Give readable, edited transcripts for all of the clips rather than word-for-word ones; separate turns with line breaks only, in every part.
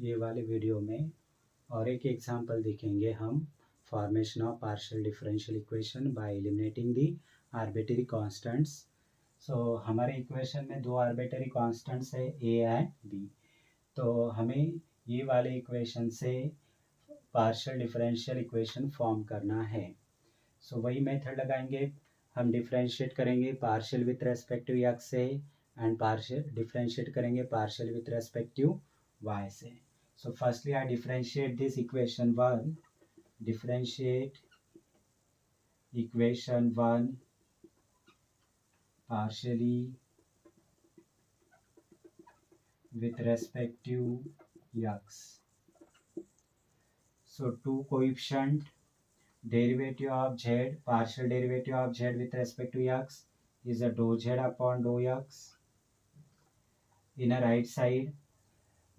ये वाले वीडियो में और एक एग्जांपल देखेंगे हम formation of partial differential equation by eliminating the arbitrary constants. So हमारे इक्वेशन में दो आर्बिट्ररी कांस्टेंट्स है ए एंड बी। तो हमें ये वाले इक्वेशन से पार्शियल डिफरेंशियल इक्वेशन फॉर्म करना है। सो वही मेथड लगाएंगे, हम डिफरेंशिएट करेंगे partial with respect to x से एंड पार्शियल डिफरेंशिएट करेंगे partial with respect to y से। So firstly I differentiate this equation one, differentiate equation 1 partially with respect to x. So two coefficient derivative of z, partial derivative of z with respect to x is a dou z upon dou x. In a right side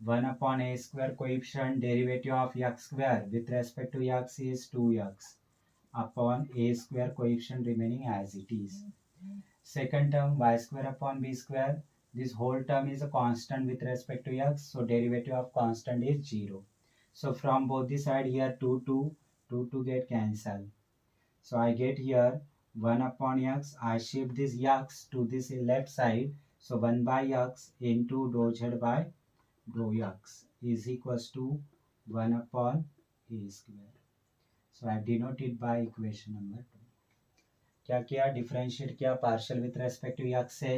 1 upon a square coefficient derivative of x square with respect to x is 2x upon a square coefficient remaining as it is. Second term y square upon b square, this whole term is a constant with respect to x, so derivative of constant is 0. So from both the side here 2 get cancelled. So I get here 1 upon x, I shift this x to this left side, so 1 by x into dou z by dou x is equals to 1 upon a square. So I denote it by equation number 2. क्या किया, differentiate किया partial with respect to x से।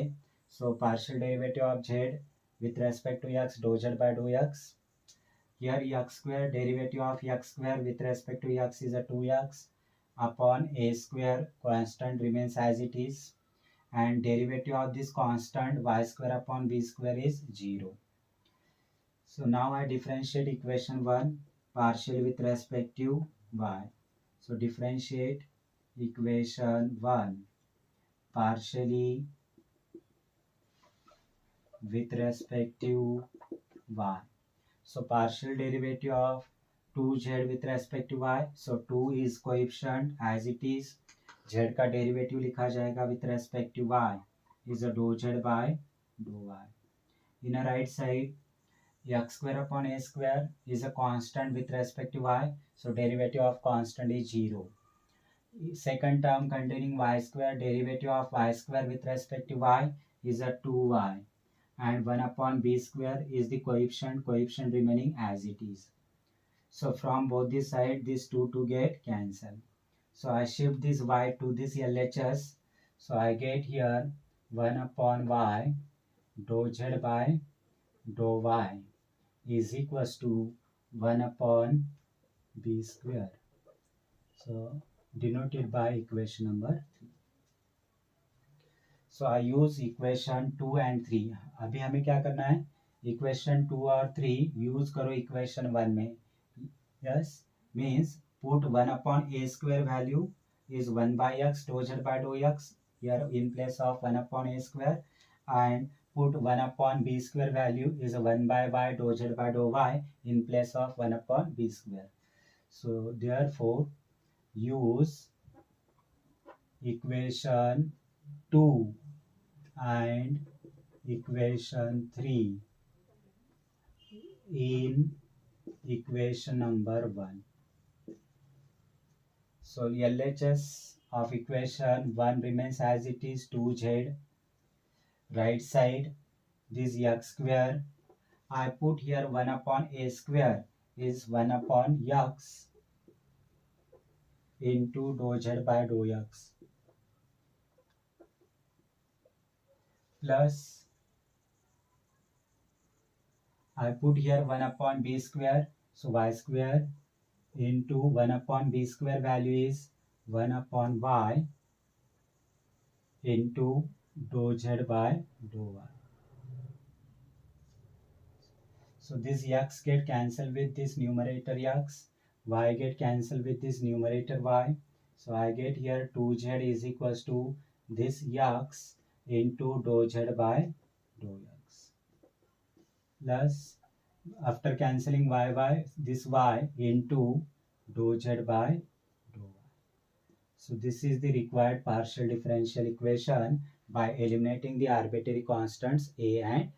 So partial derivative of z with respect to x dow z by dow x. Here x square derivative of x square with respect to x is a 2x upon a square constant remains as it is, and derivative of this constant y square upon b square is 0. So now I differentiate equation 1 partially with respect to y. So differentiate equation 1 partially with respect to y. So partial derivative of 2z with respect to y. So 2 is coefficient as it is. z का derivative लिखा जाएगा with respect to y is a dou z by dou y. In a right side x square upon a square is a constant with respect to y. So derivative of constant is 0. Second term containing y square, derivative of y square with respect to y is a 2y, and 1 upon b square is the coefficient remaining as it is. So from both the side this 2 get cancelled. So I shift this y to this LHS. So I get here 1 upon y dou z by dou y is equals to 1 upon b square. So denoted by equation number 3. So I use equation 2 and 3. अभी हमें क्या करना है, equation 2 और 3 use करो equation 1 में. Yes, means put 1 upon a square value is 1 by x dou z by dou x here in place of 1 upon a square, and put 1 upon b square value is 1 by y dou z by dou y in place of 1 upon b square. So therefore use equation 2 and equation 3 in equation number 1. So LHS of equation 1 remains as it is 2z. Right side this x square, I put here 1 upon a square is 1 upon x into dou z by dou x plus I put here 1 upon b square, so y square into 1 upon b square value is 1 upon y into dou z by dou y. So this x get cancelled with this numerator x, y get cancelled with this numerator y. So I get here 2z is equals to this x into dou z by dou x plus after cancelling y this y into dou z by dou y. So this is the required partial differential equation by eliminating the arbitrary constants a and